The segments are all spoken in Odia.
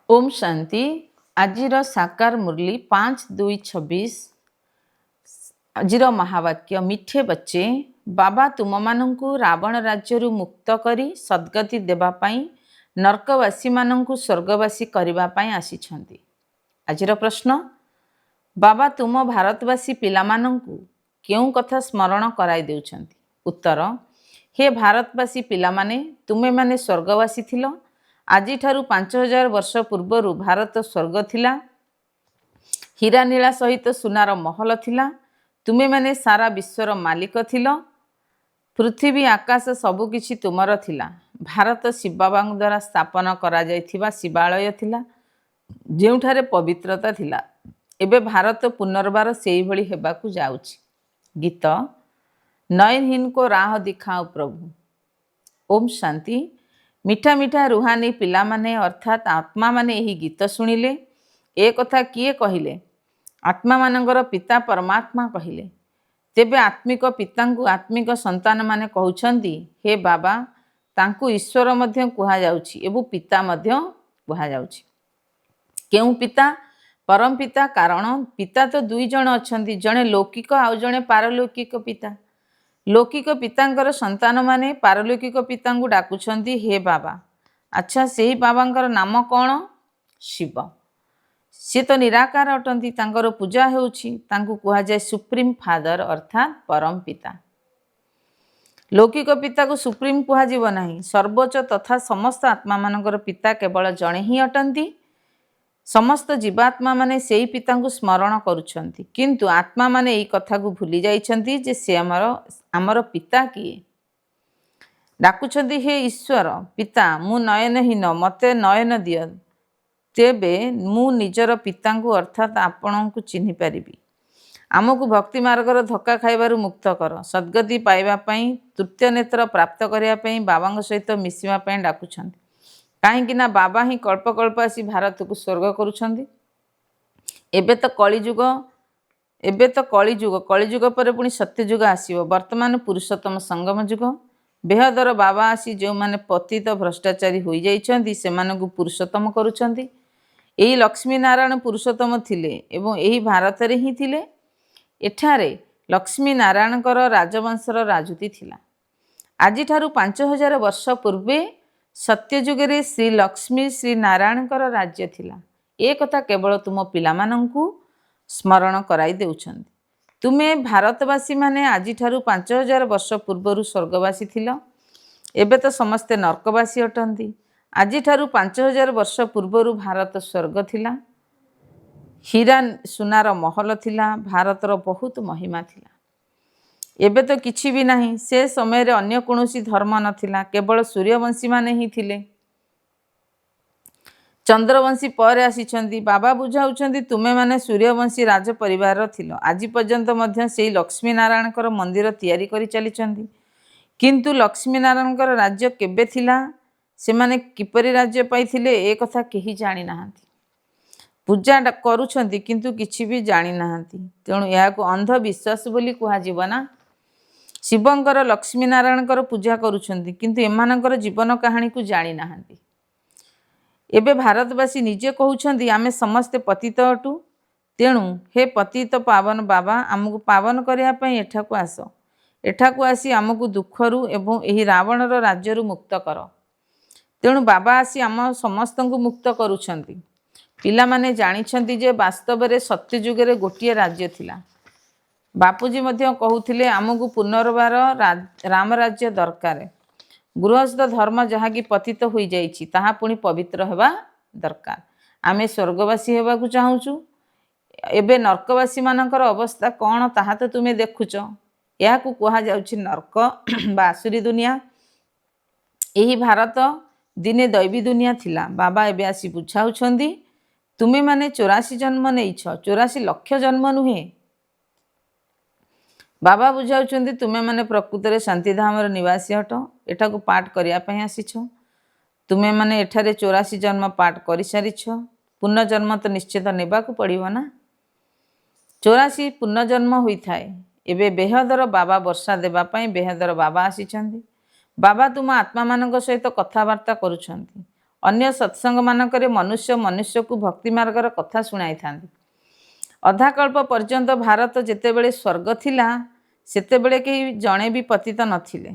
ओम शांति। आजिर साकार मुरली 5-2-26। आजिर महावाक्य मिठे बच्चे बाबा तुम मानंकु रावण राज्यरु मुक्त करी सद्गति देवा पाई नरकवासी मानंकु स्वर्गवासी करिबा पाई आसीछंती। आजिर प्रश्न, बाबा तुम भारतवासी पिला मानंकु केउ कथा स्मरण कराई देउछंती? उत्तर, हे भारतवासी पिला माने तुमे माने स्वर्गवासी थिलो। आजी ठारू 5000 वर्ष पूर्वरु भारत स्वर्ग थिला। हीरा नीला सहित सुनार महल थिला। तुमे माने सारा विश्वर मालिक थिलो। पृथ्वी आकाश सबुकिछि तुमर थिला। भारत शिव बाबांग द्वारा स्थापन करा जाइथिबा शिवालय थिला, जेउठारे पवित्रता थिला। एबे भारत पुनर्बार सेई भଳି हेबाकु जाउछि। गीत नयनहीन को राह दिखाओ प्रभु। ओम शांति। मिठा मिठा रुहानी पिला माने अर्थात आत्मा माने यही गीत शुणिले। ए कथा किए कहिले? आत्मा मानंगर पिता परमात्मा कहिले। तेबे आत्मिक पितांकु आत्मिक संतान माने कहउछंती, हे बाबा तांकु ईश्वर मध्य कुहा जाउछि एवं पिता मध्य कुहा जाउछि। केउ पिता? परम पिता। कारण पिता तो दुई जण अछंती, जणे लौकिक आउ जणे पारलौकिक पिता। लौकिक पितांकर संतान माने पारलौकिक पितांकु डाकुछंती हे बाबा। अच्छा, सेही बाबांकर नाम कौन? शिव। से तो निराकार अटंती, तांकर पूजा हेउछि, तांकु कुहा जाय सुप्रीम फादर अर्थात परम पिता। लौकिक पिता को सुप्रीम कुहा जीव नाही। सर्वोच्च तथा समस्त आत्मा मानकर पिता केवल जणे ही अटंती। समस्त जीवात्मा माने सेई पिता को स्मरण करुछंती, किंतु आत्मा माने एई कथा को भूली जाइछंती जे से आमर पिता किए। डाकुछंती हे ईश्वर पिता, मु नयनहीन, मते नयन दिय, तेबे मु निजर पिता को अर्थात आपण को चिन्हि पारिबी। आमको भक्ति मार्गर धक्का खाइबारु मुक्त कर। सद्गति पाइबा पई, तृतीय नेत्र प्राप्त करिया पई बाबांग सहित मिसिबा पई डाकुछंती। काहेकि ना बाबा ही कल्प कल्प आसी भारत को स्वर्ग करुछंती। एबे तो कलिजुग, कलिजुग पर पुणी सत्यजुग आसीबो। वर्तमान पुरुषोत्तम संगम जुग। बेहदर बाबा आसी जो माने पतित भ्रष्टाचारी होई जाइछंती सेमानकु पुरुषोत्तम करुछंती। एही लक्ष्मी नारायण पुरुषोत्तम थिले एवं एही भारत रे ही थिले। एठारे लक्ष्मी नारायणकर राजवंशर राजुति थिला। आजी ठारू 5000 वर्ष पूर्वे सत्यजुगे श्री लक्ष्मी श्री नारायणकर राज्य थिला। ए कथा केवल तुम पिला मानंकु स्मरण कराई देउछंती। तुमे भारतवासी माने आजी ठारू 5000 वर्ष पूर्वरु स्वर्गवासी थिलो। एबे तो समस्ते नरकवासी अटंती। आजी ठारू 5000 वर्ष पूर्वरु भारत स्वर्ग थिला। हीरा सुनार महल थिला। भारतर बहुत महिमा थिला। एबे तो किछि भी नहीं। से समय रे अन्य कोनोसी धर्म नथिला, केवल सूर्यवंशी माने ही थिले। चंद्रवंशी पर आसीछंती। बाबा बुझाउछंती तुमे माने सूर्यवंशी राज परिवार थिलो। आज पर्यंत मध्य सेही लक्ष्मी नारायणकर मंदिर तैयारी करि चलिछंती, किंतु लक्ष्मी नारायणकर राज्य केबे थिला, से माने किपरि राज्य पाइथिले ए कथा केही जानि नाहांती। पूजा करुछंती किंतु किछि भी जानि नाहांती। तेणु याको अंधविश्वास बोली कुहा जीव ना। शिवंकर लक्ष्मी नारायणकर पूजा करुछंती, किंतु एमानकर जीवन कहानी को जानि नाहांती। एबे भारतवासी निजे कहउछंती आमे समस्ते पतित अटु। तेणु हे पतित पावन बाबा, आमको पावन करिया पई एठाकु आस। एठाकु आसी आमको दुखरु एवं एही रावणर राज्यरु मुक्त कर। तेणु बाबा आसी आम समस्तंकु मुक्त करुछंती। पिला माने जानिछंती जे वास्तव रे सत्यजुगे गोटिए राज्य थिला। बापूजी मध्य कहूथिले आमको पुनर्बार राम राज्य दरकार। गृहस्थ धर्म जहाँकि पतित होई जाइछि ताहा पुणी पवित्र हेबा दरकार। आमे स्वर्गवासी हेबाकु चाहूछु। एबे नरकवासी मानकर अवस्था कौन ताहा तो तुमे देखुच। याकु कुहा जाउछि नरक बा आसुरी दुनिया। एही भारत दिने दैवी दुनिया थिला। बाबा एबे आसी बुझाउछंदी तुमे माने 84 जन्म नेइछ, 84 लक्ष जन्म नुहे। बाबा बुझाउछंदी तुमे माने प्रकृत रे शांतिधाम निवासी हट। एठाकु पाठ करिया पई आसीछ। तुमे माने एठारे 84 जन्म पाठ करि सारिछ। पुनर्जन्म तो निश्चित नेबाकु पड़िबो ना। 84 पुनर्जन्म होई थाए। एबे बेहदर बाबा वर्षा देबा पई बेहदर बाबा आसीछंदी। बाबा तुम आत्मा मानक सहित कथावार्ता करुछंती। ଅନ୍ୟ ସତ୍ସଙ୍ଗ ମାନଙ୍କରେ ମନୁଷ୍ୟ ମନୁଷ୍ୟକୁ ଭକ୍ତି ମାର୍ଗର କଥା ଶୁଣାଇଥାନ୍ତି। ଅଧାକଳ୍ପ ପର୍ଯ୍ୟନ୍ତ ଭାରତ ଯେତେବେଳେ ସ୍ୱର୍ଗ ଥିଲା ସେତେବେଳେ କେହି ଜଣେ ବି ପତିତ ନଥିଲେ।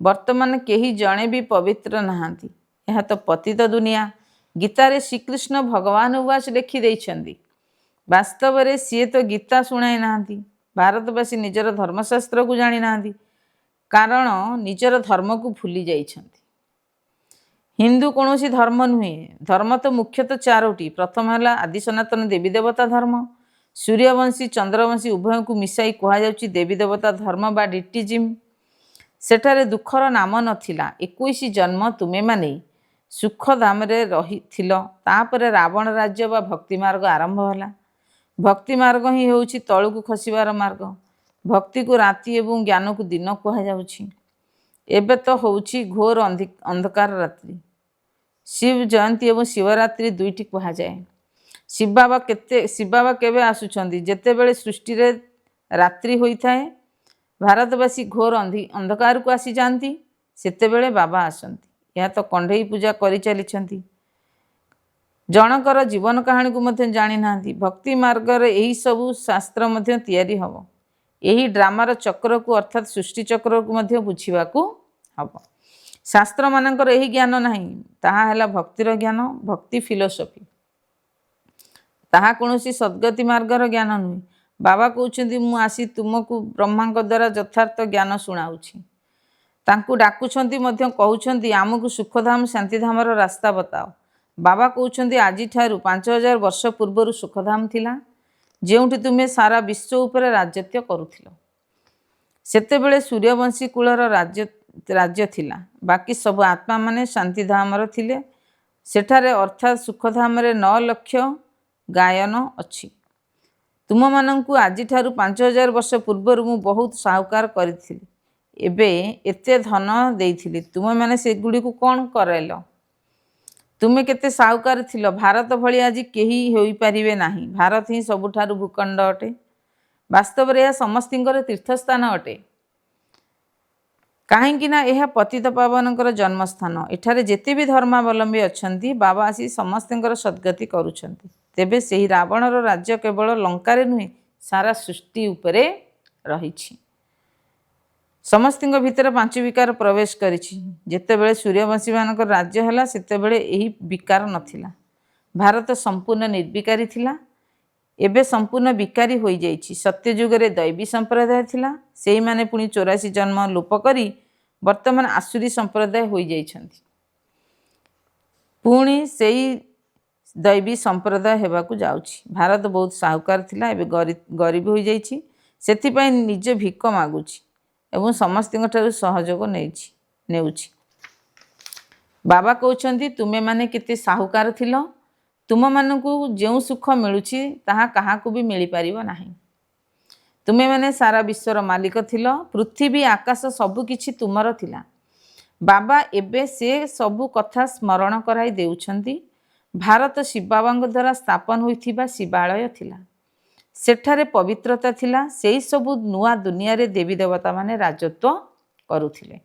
ବର୍ତ୍ତମାନ କେହି ଜଣେ ବି ପବିତ୍ର ନାହାନ୍ତି। ଏହା ତ ପତିତ ଦୁନିଆ। ଗୀତାରେ ଶ୍ରୀକୃଷ୍ଣ ଭଗବାନ ଉବାଚ ଲେଖି ଦେଇଛନ୍ତି। ବାସ୍ତବରେ ସିଏ ତ ଗୀତା ଶୁଣାଇ ନାହାନ୍ତି। ଭାରତବାସୀ ନିଜର ଧର୍ମଶାସ୍ତ୍ରକୁ ଜାଣିନାହାନ୍ତି, କାରଣ ନିଜର ଧର୍ମକୁ ଭୁଲି ଯାଇଛନ୍ତି। ହିନ୍ଦୁ କୌଣସି ଧର୍ମ ନୁହେଁ। ଧର୍ମ ତ ମୁଖ୍ୟତଃ ଚାରୋଟି। ପ୍ରଥମ ହେଲା ଆଦି ସନାତନ ଦେବୀ ଦେବତା ଧର୍ମ। ସୂର୍ଯ୍ୟବଂଶୀ ଚନ୍ଦ୍ରବଂଶୀ ଉଭୟଙ୍କୁ ମିଶାଇ କୁହାଯାଉଛି ଦେବୀ ଦେବତା ଧର୍ମ ବା ଡିଟିଜିମ୍। ସେଠାରେ ଦୁଃଖର ନାମ ନଥିଲା। 21 ଜନ୍ମ ତୁମେମାନେ ସୁଖଧାମରେ ରହିଥିଲ। ତାପରେ ରାବଣ ରାଜ୍ୟ ବା ଭକ୍ତି ମାର୍ଗ ଆରମ୍ଭ ହେଲା। ଭକ୍ତି ମାର୍ଗ ହିଁ ହେଉଛି ତଳକୁ ଖସିବାର ମାର୍ଗ। ଭକ୍ତିକୁ ରାତି ଏବଂ ଜ୍ଞାନକୁ ଦିନ କୁହାଯାଉଛି। ଏବେ ତ ହେଉଛି ଘୋର ଅନ୍ଧକାର ରାତ୍ରି। ଶିବ ଜୟନ୍ତୀ ଏବଂ ଶିବରାତ୍ରି ଦୁଇଟି କୁହାଯାଏ। ଶିବ ବାବା କେବେ ଆସୁଛନ୍ତି? ଯେତେବେଳେ ସୃଷ୍ଟିରେ ରାତ୍ରି ହୋଇଥାଏ, ଭାରତବାସୀ ଘୋର ଅନ୍ଧକାରକୁ ଆସିଯାଆନ୍ତି, ସେତେବେଳେ ବାବା ଆସନ୍ତି। ଏହା ତ କଣ୍ଢେଇ ପୂଜା କରିଚାଲିଛନ୍ତି। ଜଣଙ୍କର ଜୀବନ କାହାଣୀକୁ ମଧ୍ୟ ଜାଣିନାହାନ୍ତି। ଭକ୍ତି ମାର୍ଗରେ ଏହିସବୁ ଶାସ୍ତ୍ର ମଧ୍ୟ ତିଆରି ହେବ। ଏହି ଡ୍ରାମାର ଚକ୍ରକୁ ଅର୍ଥାତ୍ ସୃଷ୍ଟି ଚକ୍ରକୁ ମଧ୍ୟ ବୁଝିବାକୁ ହେବ। ଶାସ୍ତ୍ରମାନଙ୍କର ଏହି ଜ୍ଞାନ ନାହିଁ। ତାହା ହେଲା ଭକ୍ତିର ଜ୍ଞାନ, ଭକ୍ତି ଫିଲୋସଫି। ତାହା କୌଣସି ସଦ୍ଗତି ମାର୍ଗର ଜ୍ଞାନ ନୁହେଁ। ବାବା କହୁଛନ୍ତି, ମୁଁ ଆସି ତୁମକୁ ବ୍ରହ୍ମାଙ୍କ ଦ୍ୱାରା ଯଥାର୍ଥ ଜ୍ଞାନ ଶୁଣାଉଛି। ତାଙ୍କୁ ଡାକୁଛନ୍ତି ମଧ୍ୟ କହୁଛନ୍ତି, ଆମକୁ ସୁଖଧାମ ଶାନ୍ତିଧାମର ରାସ୍ତା ବତାଅ। ବାବା କହୁଛନ୍ତି, ଆଜିଠାରୁ 5000 ବର୍ଷ ପୂର୍ବରୁ ସୁଖଧାମ ଥିଲା, ଯେଉଁଠି ତୁମେ ସାରା ବିଶ୍ୱ ଉପରେ ରାଜତ୍ୱ କରୁଥିଲ। ସେତେବେଳେ ସୂର୍ଯ୍ୟବଂଶୀ କୁଳର ରାଜ୍ୟ ଥିଲା। ବାକି ସବୁ ଆତ୍ମାମାନେ ଶାନ୍ତିଧାମର ଥିଲେ। ସେଠାରେ ଅର୍ଥାତ୍ ସୁଖଧାମରେ 9 ଲକ୍ଷ ଗାୟନ ଅଛି। ତୁମମାନଙ୍କୁ ଆଜିଠାରୁ 5000 ବର୍ଷ ପୂର୍ବରୁ ମୁଁ ବହୁତ ସାହୁକାର କରିଥିଲି। ଏବେ ଏତେ ଧନ ଦେଇଥିଲି, ତୁମେମାନେ ସେଗୁଡ଼ିକୁ କ'ଣ କରାଇଲ? ତୁମେ କେତେ ସାହୁକାର ଥିଲ? ଭାରତ ଭଳି ଆଜି କେହି ହୋଇପାରିବେ ନାହିଁ। ଭାରତ ହିଁ ସବୁଠାରୁ ଭୂଖଣ୍ଡ ଅଟେ। ବାସ୍ତବରେ ଏହା ସମସ୍ତଙ୍କର ତୀର୍ଥସ୍ଥାନ ଅଟେ। କାହିଁକି ନା ଏହା ପତିତ ପାବନଙ୍କର ଜନ୍ମସ୍ଥାନ। ଏଠାରେ ଯେତେ ବି ଧର୍ମାବଲମ୍ବୀ ଅଛନ୍ତି, ବାବା ଆସି ସମସ୍ତଙ୍କର ସଦ୍ଗତି କରୁଛନ୍ତି। ତେବେ ସେହି ରାବଣର ରାଜ୍ୟ କେବଳ ଲଙ୍କାରେ ନୁହେଁ, ସାରା ସୃଷ୍ଟି ଉପରେ ରହିଛି। ସମସ୍ତଙ୍କ ଭିତରେ 5 ବିକାର ପ୍ରବେଶ କରିଛି। ଯେତେବେଳେ ସୂର୍ଯ୍ୟବଂଶୀମାନଙ୍କର ରାଜ୍ୟ ହେଲା, ସେତେବେଳେ ଏହି ବିକାର ନଥିଲା। ଭାରତ ସମ୍ପୂର୍ଣ୍ଣ ନିର୍ବିକାରୀ ଥିଲା। ଏବେ ସମ୍ପୂର୍ଣ୍ଣ ବିକାରୀ ହୋଇଯାଇଛି। ସତ୍ୟଯୁଗରେ ଦୈବୀ ସମ୍ପ୍ରଦାୟ ଥିଲା। ସେଇମାନେ ପୁଣି 84 ଜନ୍ମ ଲୋପ କରି ବର୍ତ୍ତମାନ ଆସୁରୀ ସମ୍ପ୍ରଦାୟ ହୋଇଯାଇଛନ୍ତି। ପୁଣି ସେଇ ଦୈବୀ ସମ୍ପ୍ରଦାୟ ହେବାକୁ ଯାଉଛି। ଭାରତ ବହୁତ ସାହୁକାର ଥିଲା, ଏବେ ଗରିବ ହୋଇଯାଇଛି। ସେଥିପାଇଁ ନିଜ ଭିକ ମାଗୁଛି ଏବଂ ସମସ୍ତଙ୍କ ଠାରୁ ସହଯୋଗ ନେଉଛି। ବାବା କହୁଛନ୍ତି, ତୁମେମାନେ କେତେ ସାହୁକାର ଥିଲ। ତୁମମାନଙ୍କୁ ଯେଉଁ ସୁଖ ମିଳୁଛି ତାହା କାହାକୁ ବି ମିଳିପାରିବ ନାହିଁ। ତୁମେମାନେ ସାରା ବିଶ୍ୱର ମାଲିକ ଥିଲ। ପୃଥିବୀ ଆକାଶ ସବୁକିଛି ତୁମର ଥିଲା। ବାବା ଏବେ ସେ ସବୁ କଥା ସ୍ମରଣ କରାଇ ଦେଉଛନ୍ତି। ଭାରତ ଶିବ ବାବାଙ୍କ ଦ୍ୱାରା ସ୍ଥାପନ ହୋଇଥିବା ଶିବାଳୟ ଥିଲା। ସେଠାରେ ପବିତ୍ରତା ଥିଲା। ସେହି ସବୁ ନୂଆ ଦୁନିଆରେ ଦେବୀ ଦେବତାମାନେ ରାଜତ୍ୱ କରୁଥିଲେ।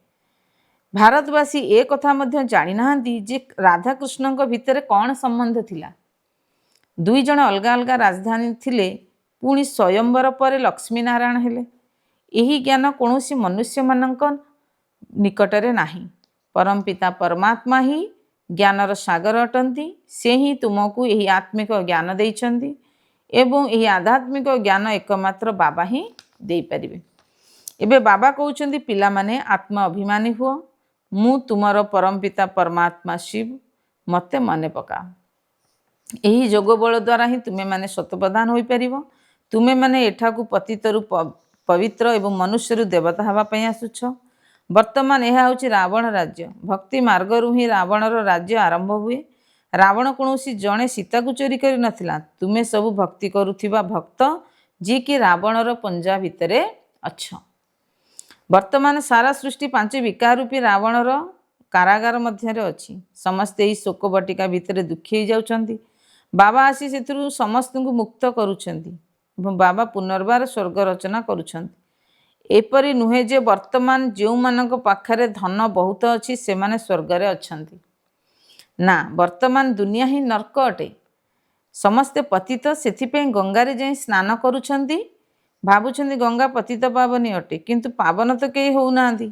ଭାରତବାସୀ ଏ କଥା ମଧ୍ୟ ଜାଣିନାହାନ୍ତି ଯେ ରାଧାକୃଷ୍ଣଙ୍କ ଭିତରେ କ'ଣ ସମ୍ବନ୍ଧ ଥିଲା। 2 ଜଣ ଅଲଗା ଅଲଗା ରାଜଧାନୀ ଥିଲେ। ପୁଣି ସ୍ୱୟଂବର ପରେ ଲକ୍ଷ୍ମୀ ନାରାୟଣ ହେଲେ। ଏହି ଜ୍ଞାନ କୌଣସି ମନୁଷ୍ୟମାନଙ୍କ ନିକଟରେ ନାହିଁ। ପରମପିତା ପରମାତ୍ମା ହିଁ ଜ୍ଞାନର ସାଗର ଅଟନ୍ତି। ସେ ହିଁ ତୁମକୁ ଏହି ଆତ୍ମିକ ଜ୍ଞାନ ଦେଇଛନ୍ତି ଏବଂ ଏହି ଆଧ୍ୟାତ୍ମିକ ଜ୍ଞାନ ଏକମାତ୍ର ବାବା ହିଁ ଦେଇପାରିବେ। ଏବେ ବାବା କହୁଛନ୍ତି, ପିଲାମାନେ ଆତ୍ମ ଅଭିମାନୀ ହୁଅ। ମୁଁ ତୁମର ପରମପିତା ପରମାତ୍ମା ଶିବ, ମୋତେ ମନେ ପକାଅ। ଏହି ଯୋଗ ବଳ ଦ୍ୱାରା ହିଁ ତୁମେମାନେ ଶତପ୍ରଧାନ ହୋଇପାରିବ। ତୁମେମାନେ ଏଠାକୁ ପତିତରୁ ପବିତ୍ର ଏବଂ ମନୁଷ୍ୟରୁ ଦେବତା ହେବା ପାଇଁ ଆସୁଛ। ବର୍ତ୍ତମାନ ଏହା ହେଉଛି ରାବଣ ରାଜ୍ୟ। ଭକ୍ତି ମାର୍ଗରୁ ହିଁ ରାବଣର ରାଜ୍ୟ ଆରମ୍ଭ ହୁଏ। ରାବଣ କୌଣସି ଜଣେ ସୀତାକୁ ଚୋରି କରିନଥିଲା। ତୁମେ ସବୁ ଭକ୍ତି କରୁଥିବା ଭକ୍ତ, ଯିଏକି ରାବଣର ପଞ୍ଜା ଭିତରେ ଅଛ। ବର୍ତ୍ତମାନ ସାରା ସୃଷ୍ଟି 5 ବିକାର ରୂପୀ ରାବଣର କାରାଗାର ମଧ୍ୟରେ ଅଛି। ସମସ୍ତେ ଏହି ଶୋକ ବଟିକା ଭିତରେ ଦୁଃଖୀ ହୋଇଯାଉଛନ୍ତି। ବାବା ଆସି ସେଥିରୁ ସମସ୍ତଙ୍କୁ ମୁକ୍ତ କରୁଛନ୍ତି ଏବଂ ବାବା ପୁନର୍ବାର ସ୍ୱର୍ଗ ରଚନା କରୁଛନ୍ତି। ଏପରି ନୁହେଁ ଯେ ବର୍ତ୍ତମାନ ଯେଉଁମାନଙ୍କ ପାଖରେ ଧନ ବହୁତ ଅଛି ସେମାନେ ସ୍ୱର୍ଗରେ ଅଛନ୍ତି। ନା, ବର୍ତ୍ତମାନ ଦୁନିଆ ହିଁ ନର୍କ ଅଟେ। ସମସ୍ତେ ପତିତ, ସେଥିପାଇଁ ଗଙ୍ଗାରେ ଯାଇ ସ୍ନାନ କରୁଛନ୍ତି। ଭାବୁଛନ୍ତି ଗଙ୍ଗା ପତିତ ପାବନୀ ଅଟେ, କିନ୍ତୁ ପାବନ ତ କେହି ହେଉନାହାନ୍ତି।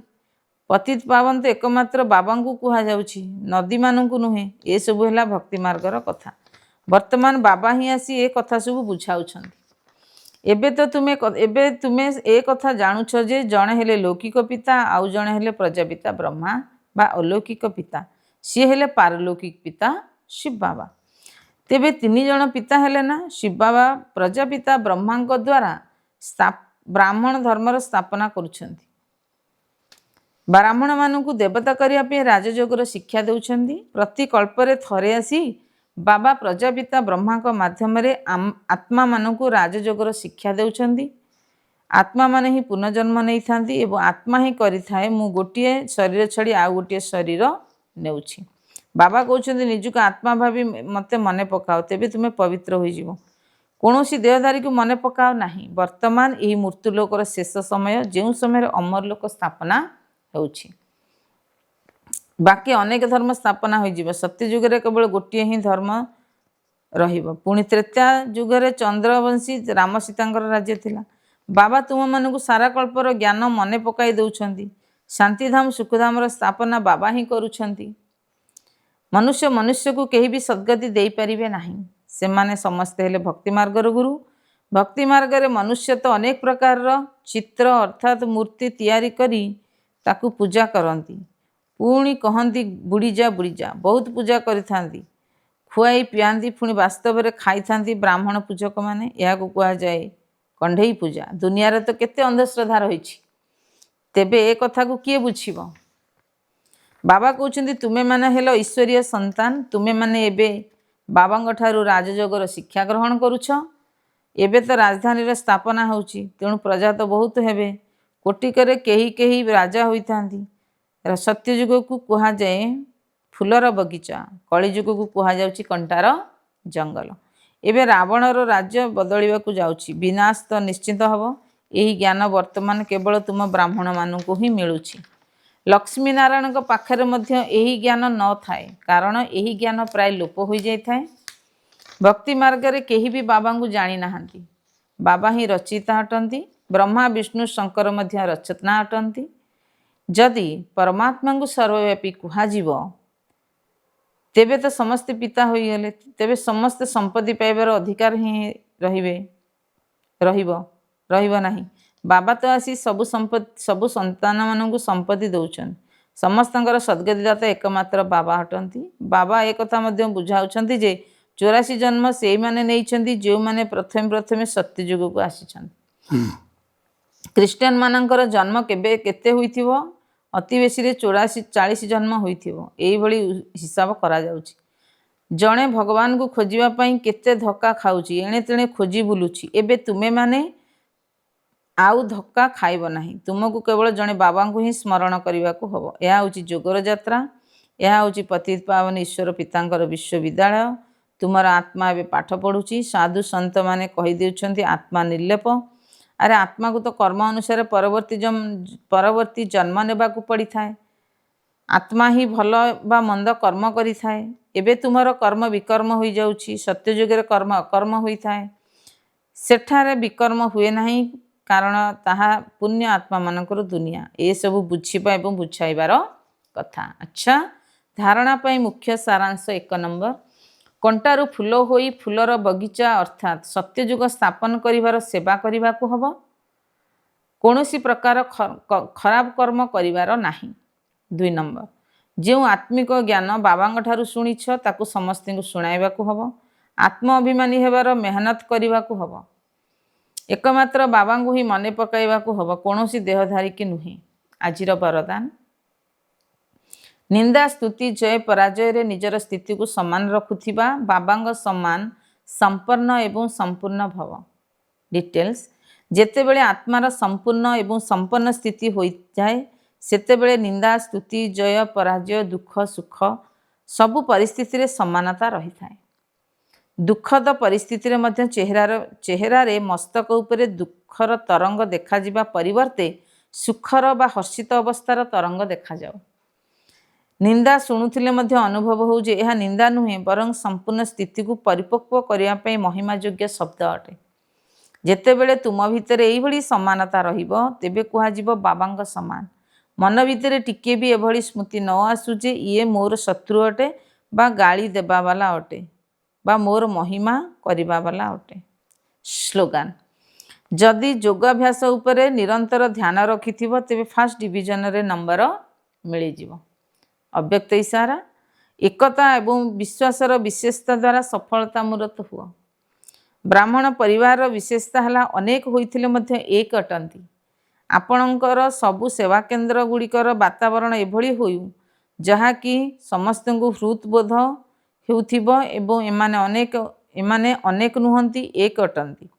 ପତିତ ପାବନ ତ ଏକମାତ୍ର ବାବାଙ୍କୁ କୁହାଯାଉଛି, ନଦୀମାନଙ୍କୁ ନୁହେଁ। ଏସବୁ ହେଲା ଭକ୍ତି ମାର୍ଗର କଥା। ବର୍ତ୍ତମାନ ବାବା ହିଁ ଆସି ଏ କଥା ସବୁ ବୁଝାଉଛନ୍ତି। ଏବେ ତୁମେ ଏ କଥା ଜାଣୁଛ ଯେ ଜଣେ ହେଲେ ଲୌକିକ ପିତା, ଆଉ ଜଣେ ହେଲେ ପ୍ରଜାପିତା ବ୍ରହ୍ମା ବା ଅଲୌକିକ ପିତା। ସିଏ ହେଲେ ପାରଲୌକିକ ପିତା ଶିବ ବାବା। ତେବେ 3 ଜଣ ପିତା ହେଲେ ନା। ଶିବ ବାବା ପ୍ରଜାପିତା ବ୍ରହ୍ମାଙ୍କ ଦ୍ୱାରା ବ୍ରାହ୍ମଣ ଧର୍ମର ସ୍ଥାପନା କରୁଛନ୍ତି। ବ୍ରାହ୍ମଣମାନଙ୍କୁ ଦେବତା କରିବା ପାଇଁ ରାଜଯୋଗର ଶିକ୍ଷା ଦେଉଛନ୍ତି। ପ୍ରତି କଳ୍ପରେ ଥରେ ଆସି ବାବା ପ୍ରଜାପିତା ବ୍ରହ୍ମାଙ୍କ ମାଧ୍ୟମରେ ଆତ୍ମାମାନଙ୍କୁ ରାଜଯୋଗର ଶିକ୍ଷା ଦେଉଛନ୍ତି। ଆତ୍ମାମାନେ ହିଁ ପୁନର୍ଜନ୍ମ ନେଇଥାନ୍ତି ଏବଂ ଆତ୍ମା ହିଁ କରିଥାଏ, ମୁଁ ଗୋଟିଏ ଶରୀର ଛାଡ଼ି ଆଉ ଗୋଟିଏ ଶରୀର ନେଉଛି। ବାବା କହୁଛନ୍ତି ନିଜକୁ ଆତ୍ମା ଭାବି ମୋତେ ମନେ ପକାଅ, ତେବେ ତୁମେ ପବିତ୍ର ହୋଇଯିବ। କୌଣସି ଦେହଧାରୀକୁ ମନେ ପକାଅ ନାହିଁ। ବର୍ତ୍ତମାନ ଏହି ମୃତ୍ୟୁଲୋକର ଶେଷ ସମୟ, ଯେଉଁ ସମୟରେ ଅମର ଲୋକ ସ୍ଥାପନା ହେଉଛି। ବାକି ଅନେକ ଧର୍ମ ସ୍ଥାପନା ହୋଇଯିବ। ସତ୍ୟ ଯୁଗରେ କେବଳ ଗୋଟିଏ ହିଁ ଧର୍ମ ରହିବ। ପୁଣି ତ୍ରେତା ଯୁଗରେ ଚନ୍ଦ୍ରବଂଶୀ ରାମ ସୀତାଙ୍କର ରାଜ୍ୟ ଥିଲା। ବାବା ତୁମମାନଙ୍କୁ ସାରା କଳ୍ପର ଜ୍ଞାନ ମନେ ପକାଇ ଦେଉଛନ୍ତି। ଶାନ୍ତିଧାମ ସୁଖଧାମର ସ୍ଥାପନା ବାବା ହିଁ କରୁଛନ୍ତି। ମନୁଷ୍ୟକୁ କେହି ବି ସଦ୍ଗତି ଦେଇପାରିବେ ନାହିଁ। ସେମାନେ ସମସ୍ତେ ହେଲେ ଭକ୍ତି ମାର୍ଗର ଗୁରୁ। ଭକ୍ତି ମାର୍ଗରେ ମନୁଷ୍ୟ ତ ଅନେକ ପ୍ରକାରର ଚିତ୍ର ଅର୍ଥାତ୍ ମୂର୍ତ୍ତି ତିଆରି କରି ତାକୁ ପୂଜା କରନ୍ତି। ପୁଣି କହନ୍ତି ବୁଡ଼ିଯା ବୁଡ଼ିଯା, ବହୁତ ପୂଜା କରିଥାନ୍ତି, ଖୁଆଇ ପିଆନ୍ତି, ପୁଣି ବାସ୍ତବରେ ଖାଇଥାନ୍ତି ବ୍ରାହ୍ମଣ ପୂଜକମାନେ। ଏହାକୁ କୁହାଯାଏ କଣ୍ଢେଇ ପୂଜା। ଦୁନିଆରେ ତ କେତେ ଅନ୍ଧଶ୍ରଦ୍ଧା ରହିଛି, ତେବେ ଏ କଥାକୁ କିଏ ବୁଝିବ? ବାବା କହୁଛନ୍ତି ତୁମେମାନେ ହେଲ ଈଶ୍ୱରୀୟ ସନ୍ତାନ। ତୁମେମାନେ ଏବେ ବାବାଙ୍କ ଠାରୁ ରାଜଯୋଗର ଶିକ୍ଷା ଗ୍ରହଣ କରୁଛ। ଏବେ ତ ରାଜଧାନୀର ସ୍ଥାପନା ହେଉଛି, ତେଣୁ ପ୍ରଜା ତ ବହୁତ ହେବେ। କୋଟିକରେ କେହି କେହି ରାଜା ହୋଇଥାନ୍ତି। ସତ୍ୟଯୁଗକୁ କୁହାଯାଏ ଫୁଲର ବଗିଚା, କଳିଯୁଗକୁ କୁହାଯାଉଛି କଣ୍ଟାର ଜଙ୍ଗଲ। ଏବେ ରାବଣର ରାଜ୍ୟ ବଦଳିବାକୁ ଯାଉଛି, ବିନାଶ ତ ନିଶ୍ଚିତ ହେବ। ଏହି ଜ୍ଞାନ ବର୍ତ୍ତମାନ କେବଳ ତୁମ ବ୍ରାହ୍ମଣମାନଙ୍କୁ ହିଁ ମିଳୁଛି। ଲକ୍ଷ୍ମୀ ନାରାୟଣଙ୍କ ପାଖରେ ମଧ୍ୟ ଏହି ଜ୍ଞାନ ନଥାଏ, କାରଣ ଏହି ଜ୍ଞାନ ପ୍ରାୟ ଲୋପ ହୋଇଯାଇଥାଏ। ଭକ୍ତି ମାର୍ଗରେ କେହି ବି ବାବାଙ୍କୁ ଜାଣିନାହାନ୍ତି। ବାବା ହିଁ ରଚୟିତା ଅଟନ୍ତି। ବ୍ରହ୍ମା ବିଷ୍ଣୁ ଶଙ୍କର ମଧ୍ୟ ରଚନା ଅଟନ୍ତି। ଯଦି ପରମାତ୍ମାଙ୍କୁ ସର୍ବବ୍ୟାପୀ କୁହାଯିବ, ତେବେ ତ ସମସ୍ତେ ପିତା ହୋଇଗଲେ, ତେବେ ସମସ୍ତେ ସମ୍ପତ୍ତି ପାଇବାର ଅଧିକାର ହିଁ ରହିବ ନାହିଁ। ବାବା ତ ଆସି ସବୁ ସନ୍ତାନମାନଙ୍କୁ ସମ୍ପତ୍ତି ଦେଉଛନ୍ତି। ସମସ୍ତଙ୍କର ସଦ୍ଗତିଦାତା એકમાત્ર ବାବା ଅଟନ୍ତି। ବାବା ଏକଥା ମଧ୍ୟ ବୁଝାଉଛନ୍ତି ଯେ 84 ଜନ୍ମ ସେଇମାନେ ନେଇଛନ୍ତି ଯେଉଁମାନେ ପ୍ରଥମେ ସତ୍ୟଯୁଗକୁ ଆସିଛନ୍ତି। ଖ୍ରୀଷ୍ଟିଆନମାନଙ୍କର ଜନ୍ମ କେତେ ହୋଇଥିବ? ଅତି ବେଶୀରେ 40 ଜନ୍ମ ହୋଇଥିବ। ଏଇଭଳି ହିସାବ କରାଯାଉଛି। ଜଣେ ଭଗବାନଙ୍କୁ ଖୋଜିବା ପାଇଁ କେତେ ଧକ୍କା ଖାଉଛି, ଏଣେ ତେଣେ ଖୋଜି ବୁଲୁଛି। ଏବେ ତୁମେମାନେ ଆଉ ଧକ୍କା ଖାଇବ ନାହିଁ। ତୁମକୁ କେବଳ ଜଣେ ବାବାଙ୍କୁ ହିଁ ସ୍ମରଣ କରିବାକୁ ହେବ। ଏହା ହେଉଛି ଯୋଗର ଯାତ୍ରା। ଏହା ହେଉଛି ପତିତ ପାବନ ଈଶ୍ୱର ପିତାଙ୍କର ବିଶ୍ୱବିଦ୍ୟାଳୟ। ତୁମର ଆତ୍ମା ଏବେ ପାଠ ପଢ଼ୁଛି। ସାଧୁ ସନ୍ତମାନେ କହିଦେଉଛନ୍ତି ଆତ୍ମା ନିର୍ଲେପ। ଆରେ ଆତ୍ମାକୁ ତ କର୍ମ ଅନୁସାରେ ପରବର୍ତ୍ତୀ ଜନ୍ମ ନେବାକୁ ପଡ଼ିଥାଏ। ଆତ୍ମା ହିଁ ଭଲ ବା ମନ୍ଦ କର୍ମ କରିଥାଏ। ଏବେ ତୁମର କର୍ମ ବିକର୍ମ ହୋଇଯାଉଛି। ସତ୍ୟଯୁଗରେ କର୍ମ ଅକର୍ମ ହୋଇଥାଏ। ସେଠାରେ ବିକର୍ମ ହୁଏ ନାହିଁ, କାରଣ ତାହା ପୁଣ୍ୟ ଆତ୍ମାମାନଙ୍କର ଦୁନିଆ। ଏସବୁ ବୁଝିବା ଏବଂ ବୁଝାଇବାର କଥା। ଆଚ୍ଛା, ଧାରଣା ପାଇଁ ମୁଖ୍ୟ ସାରାଂଶ 1 ନମ୍ବର, କଣ୍ଟାରୁ ଫୁଲ ହୋଇ ଫୁଲର ବଗିଚା ଅର୍ଥାତ୍ ସତ୍ୟଯୁଗ ସ୍ଥାପନ କରିବାର ସେବା କରିବାକୁ ହେବ। କୌଣସି ପ୍ରକାର ଖରାପ କର୍ମ କରିବାର ନାହିଁ। 2 ନମ୍ବର, ଯେଉଁ ଆତ୍ମିକ ଜ୍ଞାନ ବାବାଙ୍କ ଠାରୁ ଶୁଣିଛ ତାକୁ ସମସ୍ତଙ୍କୁ ଶୁଣାଇବାକୁ ହେବ। ଆତ୍ମ ଅଭିମାନୀ ହେବାର ମେହନତ କରିବାକୁ ହେବ। ଏକମାତ୍ର ବାବାଙ୍କୁ ହିଁ ମନେ ପକାଇବାକୁ ହେବ, କୌଣସି ଦେହଧାରୀ କି ନୁହେଁ। ଆଜିର ବରଦାନ, ନିନ୍ଦା ସ୍ତୁତି ଜୟ ପରାଜୟରେ ନିଜର ସ୍ଥିତିକୁ ସମାନ ରଖୁଥିବା ବାବାଙ୍କ ସମାନ ସମ୍ପନ୍ନ ଏବଂ ସମ୍ପୂର୍ଣ୍ଣ ଭବ। ଡିଟେଲ୍ସ, ଯେତେବେଳେ ଆତ୍ମାର ସମ୍ପୂର୍ଣ୍ଣ ଏବଂ ସମ୍ପନ୍ନ ସ୍ଥିତି ହୋଇଯାଏ, ସେତେବେଳେ ନିନ୍ଦା ସ୍ତୁତି ଜୟ ପରାଜୟ ଦୁଃଖ ସୁଖ ସବୁ ପରିସ୍ଥିତିରେ ସମାନତା ରହିଥାଏ। ଦୁଃଖଦ ପରିସ୍ଥିତିରେ ମଧ୍ୟ ଚେହେରାରେ ମସ୍ତକ ଉପରେ ଦୁଃଖର ତରଙ୍ଗ ଦେଖାଯିବା ପରିବର୍ତ୍ତେ ସୁଖର ବା ହର୍ଷିତ ଅବସ୍ଥାର ତରଙ୍ଗ ଦେଖାଯାଉ। निंदा शुणुले अनुभव हो जे यह निंदा नुहे बरं संपूर्ण स्थिति को परिपक्व करने महिमायोग्य शब्द अटे। जेतेबेले तुम भितर यही समानता रहिबो तेबे कुहाजिबो बाबांग समान। मन भितर टिके भी एभली स्मृति न आसु जे ये मोर शत्रु अटे बा गाली देबा वाला अटे बा मोर महिमा करिबा वाला अटे। स्लोगान जदि योगाभ्यास उपरे निरंतर ध्यान रखिथिबो तेबे फर्स्ट डिविजन रे नंबर मिली जिवो। अव्यक्त इशारा एकता एवं विश्वासर विशेषता द्वारा सफलता मूर्त हुआ। ब्राह्मण परिवार विशेषता है अनेक होइथिले मध्य एक अटंती। आपणकर सबु सेवा केन्द्र गुड़िकर वातावरण एभली होयु जहाँकि समस्त को हृदबोध होउथिबो एवं एमाने अनेक नुहंती एक अटंती।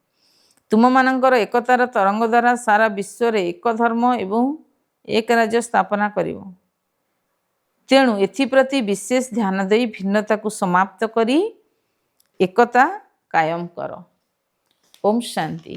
तुम मानकर एकतार तरंग द्वारा सारा विश्व रे एक धर्म एवं एक राज्य स्थापना करिवो। तेणु एथिप्रति विशेष ध्यान दे भिन्नता को समाप्त करी एकता कायम कर। ओम शांति।